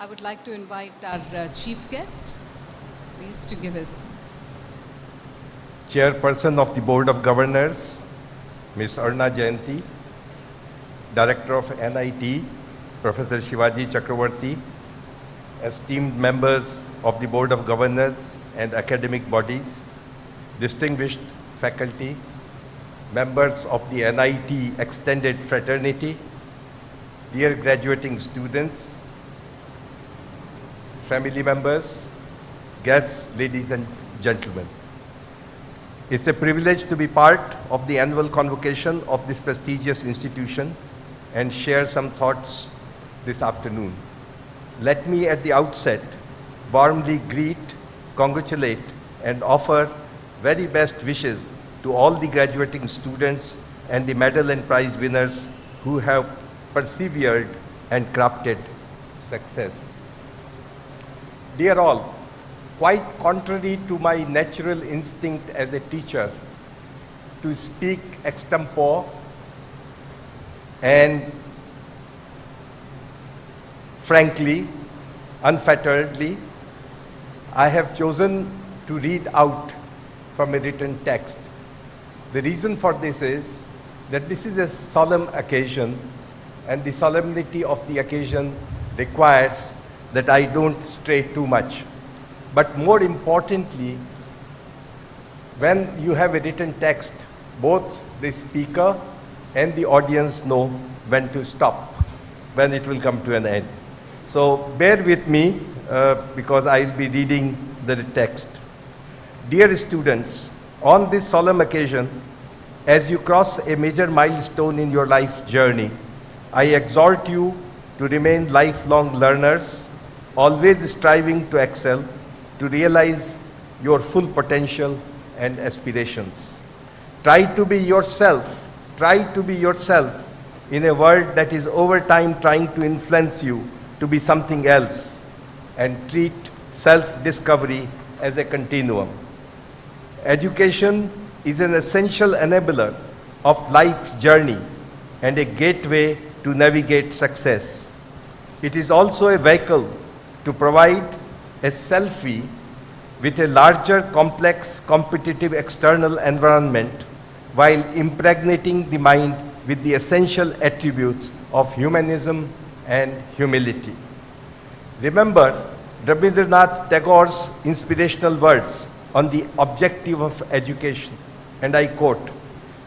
I would like to invite our chief guest, please, to give us. Chairperson of the Board of Governors, Ms. Arna Jayanti, Director of NIT, Professor Shivaji Chakravarti, esteemed members of the Board of Governors and academic bodies, distinguished faculty, members of the NIT Extended Fraternity, dear graduating students, family members, guests, ladies and gentlemen. It's a privilege to be part of the annual convocation of this prestigious institution and share some thoughts this afternoon. Let me at the outset warmly greet, congratulate, and offer very best wishes to all the graduating students and the medal and prize winners who have persevered and crafted success. Dear all, quite contrary to my natural instinct as a teacher to speak extempore and frankly, unfetteredly, I have chosen to read out from a written text. The reason for this is that this is a solemn occasion, and the solemnity of the occasion requires that I don't stray too much. But more importantly, when you have a written text, both the speaker and the audience know when to stop, when it will come to an end. So bear with me because I'll be reading the text. Dear students, on this solemn occasion, as you cross a major milestone in your life journey, I exhort you to remain lifelong learners, always striving to excel, to realize your full potential and aspirations. Try to be yourself in a world that is over time trying to influence you to be something else, and treat self-discovery as a continuum. Education is an essential enabler of life's journey and a gateway to navigate success. It is also a vehicle to provide a selfie with a larger, complex, competitive external environment while impregnating the mind with the essential attributes of humanism and humility. Remember Rabindranath Tagore's inspirational words on the objective of education, and I quote,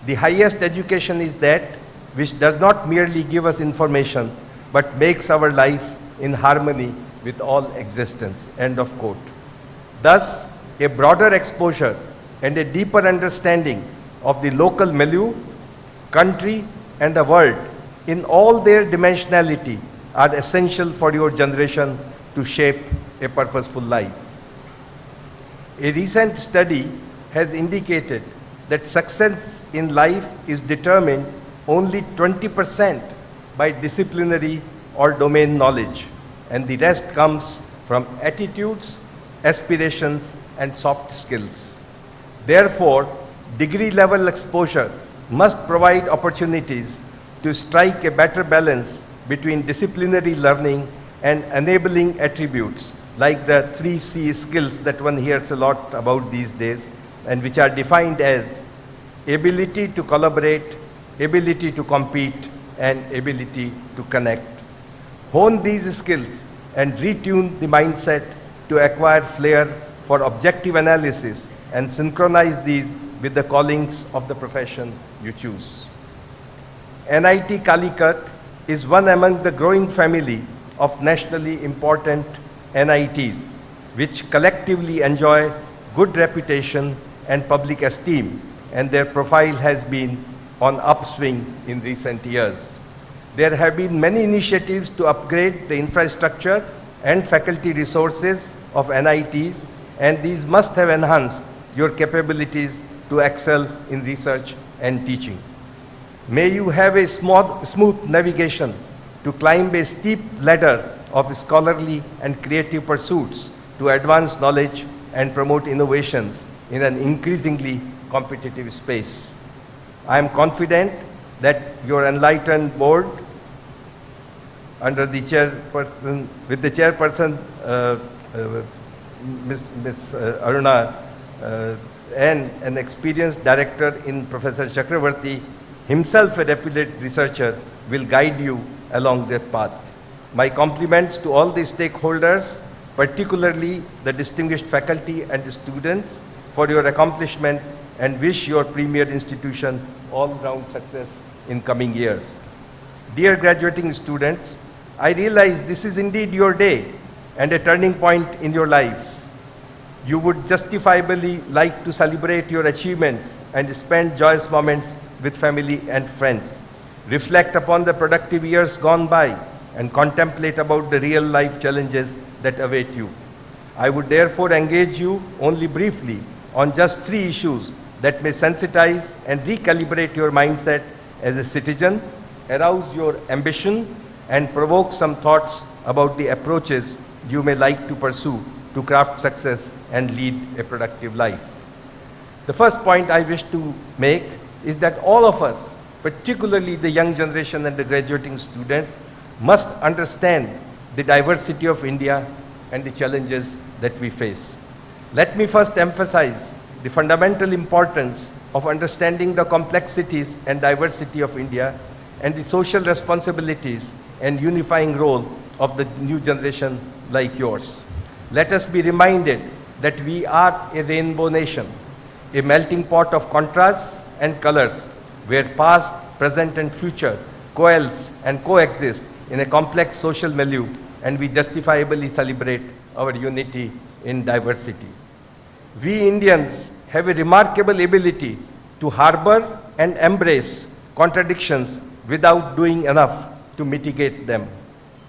"The highest education is that which does not merely give us information, but makes our life in harmony with all existence," end of quote. Thus, a broader exposure and a deeper understanding of the local milieu, country, and the world in all their dimensionality are essential for your generation to shape a purposeful life. A recent study has indicated that success in life is determined only 20% by disciplinary or domain knowledge, and the rest comes from attitudes, aspirations, and soft skills. Therefore, degree-level exposure must provide opportunities to strike a better balance between disciplinary learning and enabling attributes like the 3C skills that one hears a lot about these days, and which are defined as ability to collaborate, ability to compete, and ability to connect. Hone these skills and retune the mindset to acquire flair for objective analysis and synchronize these with the callings of the profession you choose. NIT Calicut is one among the growing family of nationally important NITs, which collectively enjoy good reputation and public esteem, and their profile has been on upswing in recent years. There have been many initiatives to upgrade the infrastructure and faculty resources of NITs, and these must have enhanced your capabilities to excel in research and teaching. May you have a smooth navigation to climb a steep ladder of scholarly and creative pursuits to advance knowledge and promote innovations in an increasingly competitive space. I am confident that your enlightened board under the chairperson, with the chairperson, Ms. Aruna, and an experienced director in Professor Chakravarti, himself a reputed researcher, will guide you along that path. My compliments to all the stakeholders, particularly the distinguished faculty and the students, for your accomplishments, and wish your premier institution all-round success in coming years. Dear graduating students, I realize this is indeed your day and a turning point in your lives. You would justifiably like to celebrate your achievements and spend joyous moments with family and friends. Reflect upon the productive years gone by and contemplate about the real life challenges that await you. I would therefore engage you only briefly on just 3 issues that may sensitize and recalibrate your mindset as a citizen, arouse your ambition, and provoke some thoughts about the approaches you may like to pursue to craft success and lead a productive life. The first point I wish to make is that all of us, particularly the young generation and the graduating students, must understand the diversity of India and the challenges that we face. Let me first emphasize the fundamental importance of understanding the complexities and diversity of India and the social responsibilities and unifying role of the new generation like yours. Let us be reminded that we are a rainbow nation, a melting pot of contrasts and colors, where past, present and future coalesce and coexist in a complex social milieu, and we justifiably celebrate our unity in diversity. We Indians have a remarkable ability to harbor and embrace contradictions without doing enough to mitigate them.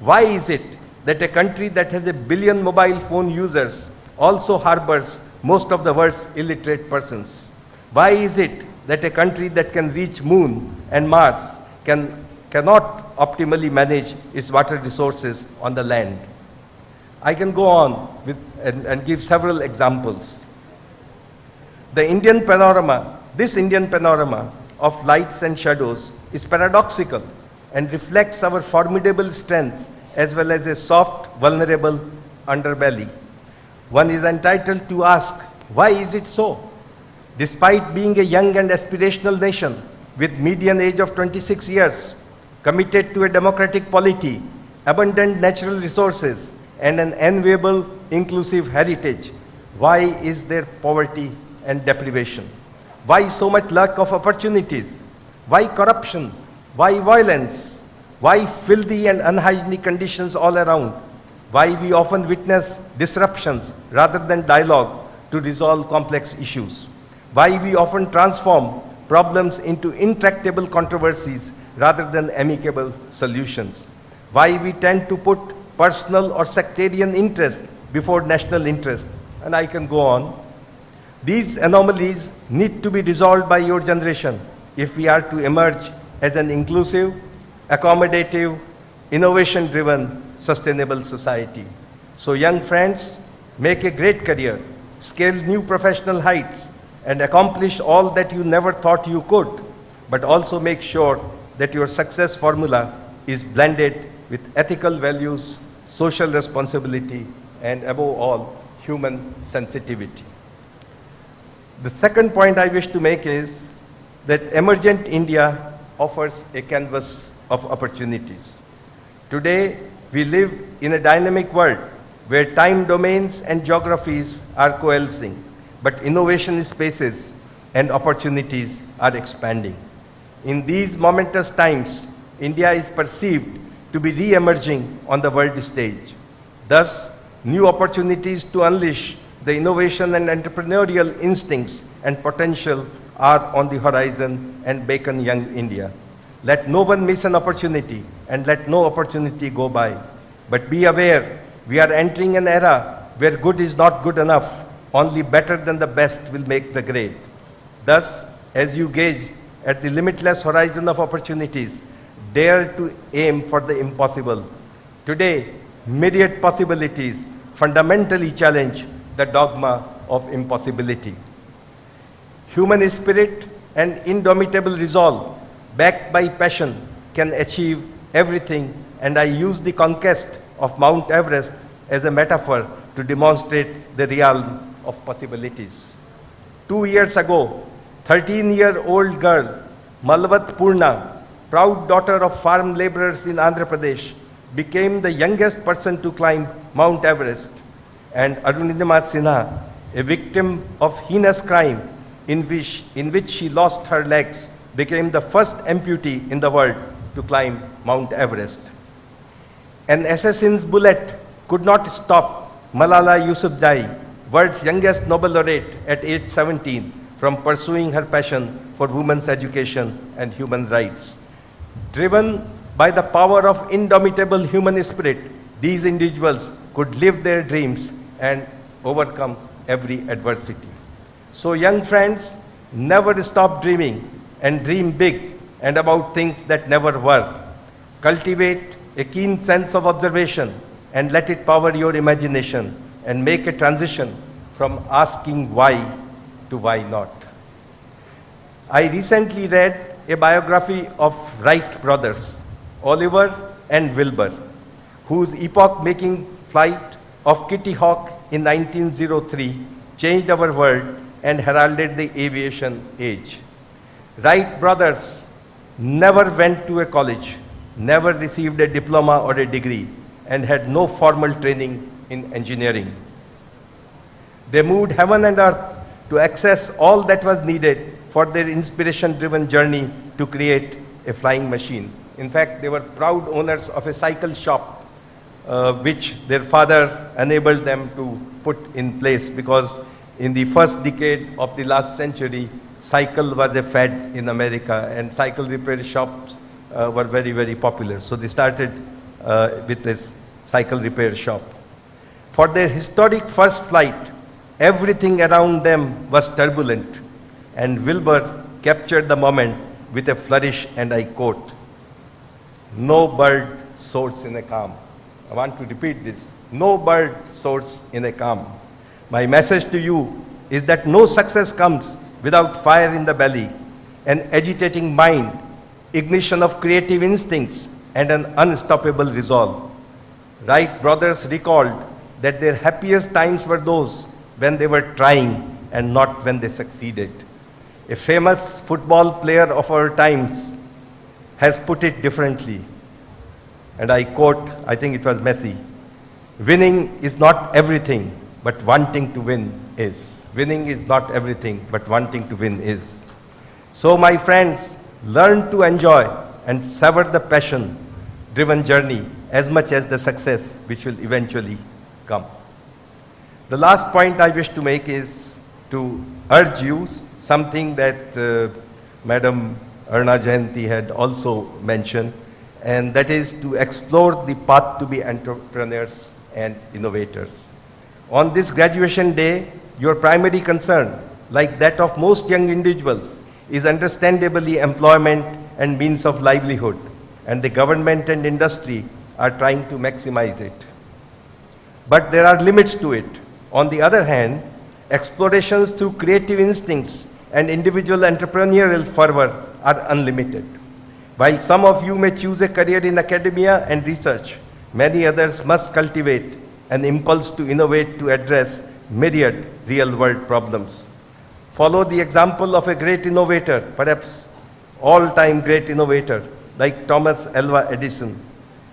Why is it that a country that has 1 billion mobile phone users also harbors most of the world's illiterate persons? Why is it that a country that can reach Moon and Mars cannot optimally manage its water resources on the land? I can go on and give several examples. This Indian panorama of lights and shadows is paradoxical and reflects our formidable strengths as well as a soft, vulnerable underbelly. One is entitled to ask, why is it so? Despite being a young and aspirational nation with median age of 26 years, committed to a democratic polity, abundant natural resources, and an enviable, inclusive heritage, why is there poverty and deprivation? Why so much lack of opportunities? Why corruption? Why violence? Why filthy and unhygienic conditions all around? Why we often witness disruptions rather than dialogue to resolve complex issues? Why we often transform problems into intractable controversies rather than amicable solutions? Why we tend to put personal or sectarian interest before national interest? And I can go on. These anomalies need to be resolved by your generation if we are to emerge as an inclusive, accommodative, innovation-driven, sustainable society. So young friends, make a great career, scale new professional heights, and accomplish all that you never thought you could, but also make sure that your success formula is blended with ethical values, social responsibility, and above all, human sensitivity. The second point I wish to make is that emergent India offers a canvas of opportunities. Today, we live in a dynamic world where time domains and geographies are coalescing, but innovation spaces and opportunities are expanding. In these momentous times, India is perceived to be re-emerging on the world stage. Thus, new opportunities to unleash the innovation and entrepreneurial instincts and potential are on the horizon and beckon young India. Let no one miss an opportunity and let no opportunity go by. But be aware, we are entering an era where good is not good enough. Only better than the best will make the great. Thus, as you gaze at the limitless horizon of opportunities, dare to aim for the impossible. Today, myriad possibilities fundamentally challenge the dogma of impossibility. Human spirit and indomitable resolve, backed by passion, can achieve everything and I use the conquest of Mount Everest as a metaphor to demonstrate the realm of possibilities. 2 years ago, 13-year-old girl Malvat Purna, proud daughter of farm laborers in Andhra Pradesh, became the youngest person to climb Mount Everest, and Arunima Sinha, a victim of heinous crime in which she lost her legs, became the first amputee in the world to climb Mount Everest. An assassin's bullet could not stop Malala Yousafzai, world's youngest Nobel laureate at age 17, from pursuing her passion for women's education and human rights. Driven by the power of indomitable human spirit, these individuals could live their dreams and overcome every adversity. So young friends, never stop dreaming and dream big and about things that never were. Cultivate a keen sense of observation and let it power your imagination and make a transition from asking why to why not. I recently read a biography of Wright brothers, Oliver and Wilbur, whose epoch-making flight of Kitty Hawk in 1903 changed our world and heralded the aviation age. Wright brothers never went to a college, never received a diploma or a degree, and had no formal training in engineering. They moved heaven and earth to access all that was needed for their inspiration-driven journey to create a flying machine. In fact, they were proud owners of a cycle shop, which their father enabled them to put in place, because in the first decade of the last century, cycle was a fad in America, and cycle repair shops were very, very popular. So they started with this cycle repair shop. For their historic first flight, everything around them was turbulent, and Wilbur captured the moment with a flourish, and I quote, "No bird soars in a calm." I want to repeat this. No bird soars in a calm. My message to you is that no success comes without fire in the belly, an agitating mind, ignition of creative instincts, and an unstoppable resolve. Wright brothers recalled that their happiest times were those when they were trying and not when they succeeded. A famous football player of our times has put it differently, and I quote, I think it was Messi, "Winning is not everything, but wanting to win is." Winning is not everything, but wanting to win is. So my friends, learn to enjoy and savor the passion-driven journey as much as the success which will eventually come. The last point I wish to make is to urge you something that Madam Arna Jayanti had also mentioned, and that is to explore the path to be entrepreneurs and innovators. On this graduation day, your primary concern, like that of most young individuals, is understandably employment and means of livelihood, and the government and industry are trying to maximize it. But there are limits to it. On the other hand, explorations through creative instincts and individual entrepreneurial fervor are unlimited. While some of you may choose a career in academia and research, many others must cultivate an impulse to innovate to address myriad real-world problems. Follow the example of a great innovator, perhaps all-time great innovator, like Thomas Alva Edison,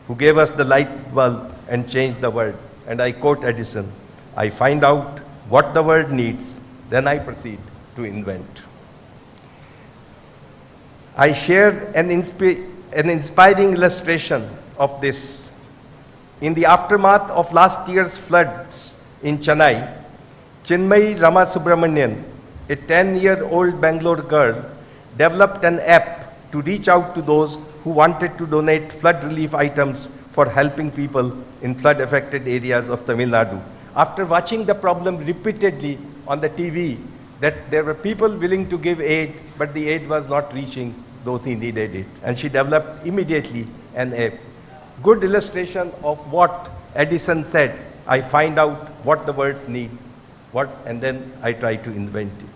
who gave us the light bulb and changed the world. And I quote Edison, "I find out what the world needs, then I proceed to invent." I share an inspiring illustration of this. In the aftermath of last year's floods in Chennai, Chinmayi Ramasubramanian, a 10-year-old Bangalore girl, developed an app to reach out to those who wanted to donate flood relief items for helping people in flood-affected areas of Tamil Nadu. After watching the problem repeatedly on the TV, that there were people willing to give aid, but the aid was not reaching those who needed it. And she developed immediately an app. Good illustration of what Edison said, "I find out what the world needs, and then I try to invent it."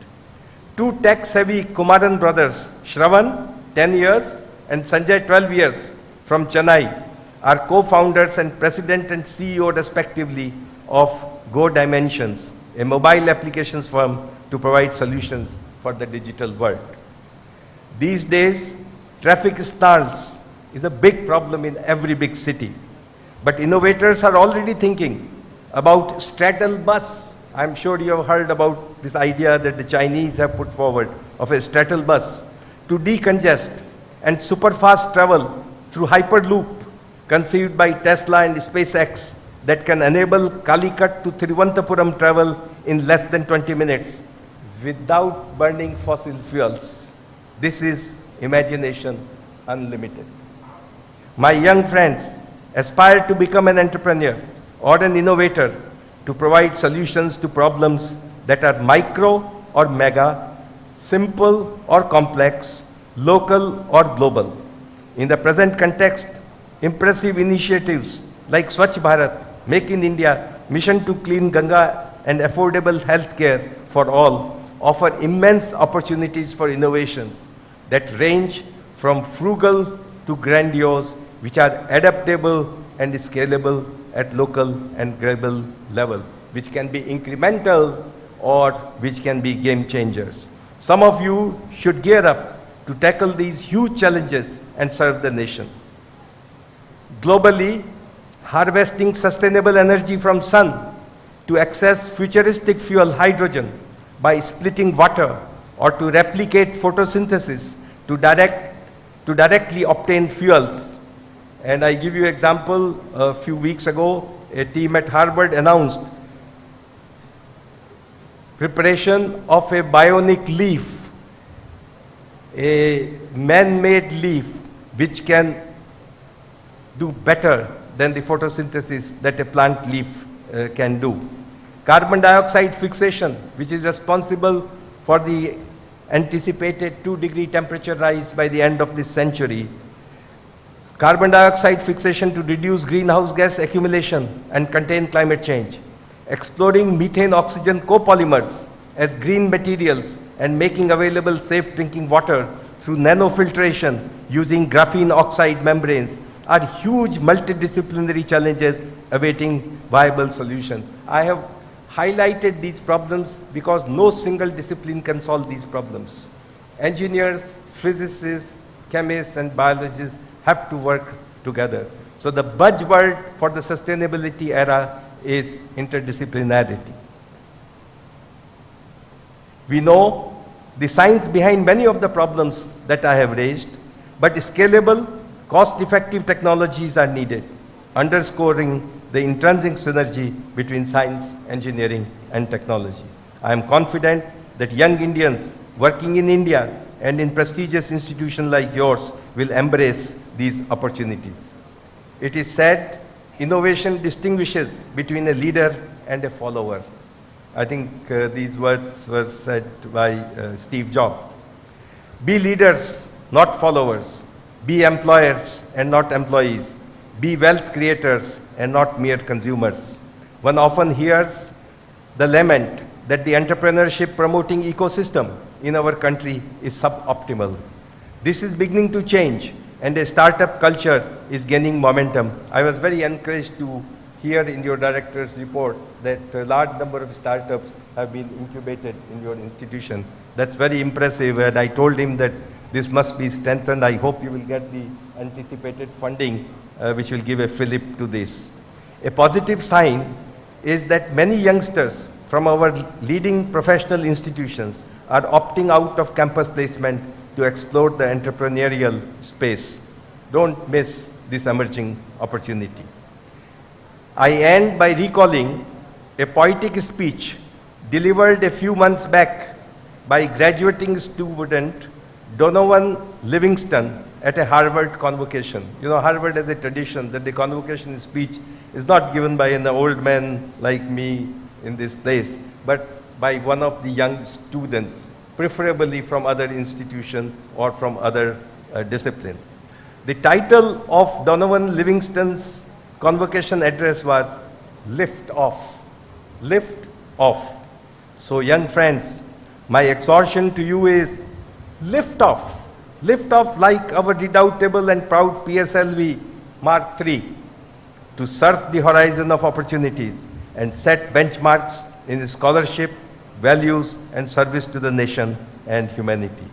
Two tech-savvy Kumaran brothers, Shravan, 10 years, and Sanjay, 12 years, from Chennai, are co-founders and president and CEO respectively of Go Dimensions, a mobile applications firm to provide solutions for the digital world. These days, traffic snarls is a big problem in every big city. But innovators are already thinking about straddle bus. I'm sure you have heard about this idea that the Chinese have put forward of a straddle bus to decongest and superfast travel through Hyperloop conceived by Tesla and SpaceX that can enable Calicut to Thiruvananthapuram travel in less than 20 minutes without burning fossil fuels. This is imagination unlimited. My young friends, aspire to become an entrepreneur or an innovator to provide solutions to problems that are micro or mega, simple or complex, local or global. In the present context, impressive initiatives like Swachh Bharat, Make in India, Mission to Clean Ganga and affordable healthcare for all offer immense opportunities for innovations that range from frugal to grandiose, which are adaptable and scalable at local and global level, which can be incremental or which can be game changers. Some of you should gear up to tackle these huge challenges and serve the nation. Globally, harvesting sustainable energy from sun to access futuristic fuel hydrogen by splitting water or to replicate photosynthesis to directly obtain fuels. And I give you example, a few weeks ago, a team at Harvard announced preparation of a bionic leaf, a man-made leaf which can do better than the photosynthesis that a plant leaf can do. Carbon dioxide fixation, which is responsible for the anticipated 2-degree temperature rise by the end of this century. Carbon dioxide fixation to reduce greenhouse gas accumulation and contain climate change. Exploring methane oxygen copolymers as green materials and making available safe drinking water through nanofiltration using graphene oxide membranes are huge multidisciplinary challenges awaiting viable solutions. I have highlighted these problems because no single discipline can solve these problems. Engineers, physicists, chemists, and biologists have to work together. So the buzzword for the sustainability era is interdisciplinarity. We know the science behind many of the problems that I have raised, but scalable, cost-effective technologies are needed, underscoring the intrinsic synergy between science, engineering, and technology. I am confident that young Indians working in India and in prestigious institutions like yours will embrace these opportunities. It is said, innovation distinguishes between a leader and a follower. I think these words were said by Steve Jobs. Be leaders, not followers. Be employers and not employees. Be wealth creators and not mere consumers. One often hears the lament that the entrepreneurship promoting ecosystem in our country is suboptimal. This is beginning to change, and a startup culture is gaining momentum. I was very encouraged to hear in your director's report that a large number of startups have been incubated in your institution. That's very impressive, and I told him that this must be strengthened. I hope you will get the anticipated funding which will give a fillip to this. A positive sign is that many youngsters from our leading professional institutions are opting out of campus placement to explore the entrepreneurial space. Don't miss this emerging opportunity. I end by recalling a poetic speech delivered a few months back by graduating student Donovan Livingston at a Harvard convocation. You know, Harvard has a tradition that the convocation speech is not given by an old man like me in this place, but by one of the young students, preferably from other institution or from other discipline. The title of Donovan Livingston's convocation address was Lift Off. Lift Off. So young friends, my exhortation to you is lift off. Lift off like our redoubtable and proud PSLV, Mark 3, to surf the horizon of opportunities and set benchmarks in scholarship, values, and service to the nation and humanity.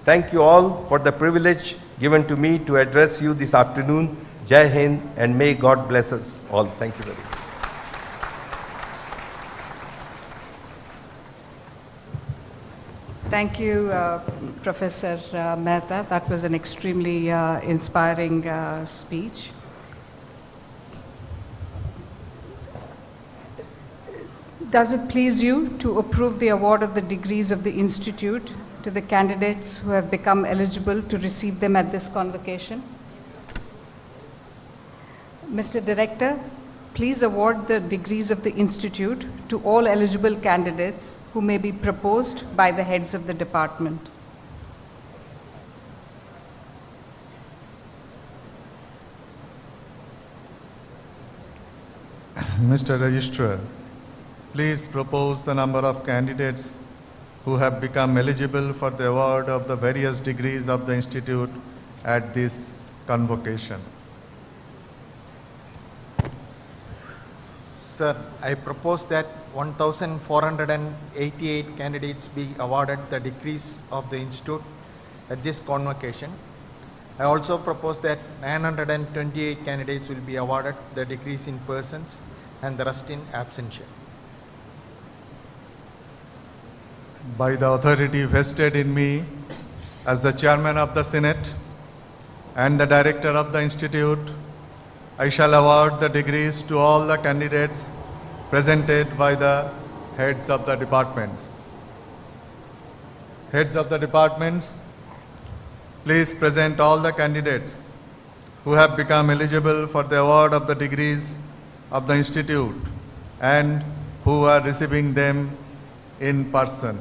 Thank you all for the privilege given to me to address you this afternoon. Jai Hind, and may God bless us all. Thank you very much. Thank you, Professor Mehta. That was an extremely inspiring speech. Does it please you to approve the award of the degrees of the Institute to the candidates who have become eligible to receive them at this convocation? Mr. Director, please award the degrees of the Institute to all eligible candidates who may be proposed by the heads of the department. Mr. Registrar, please propose the number of candidates who have become eligible for the award of the various degrees of the Institute at this convocation. Sir, I propose that 1,488 candidates be awarded the degrees of the Institute at this convocation. I also propose that 928 candidates will be awarded the degrees in persons and the rest in absentia. By the authority vested in me as the Chairman of the Senate and the Director of the Institute, I shall award the degrees to all the candidates presented by the heads of the departments. Heads of the departments, please present all the candidates who have become eligible for the award of the degrees of the Institute and who are receiving them in person.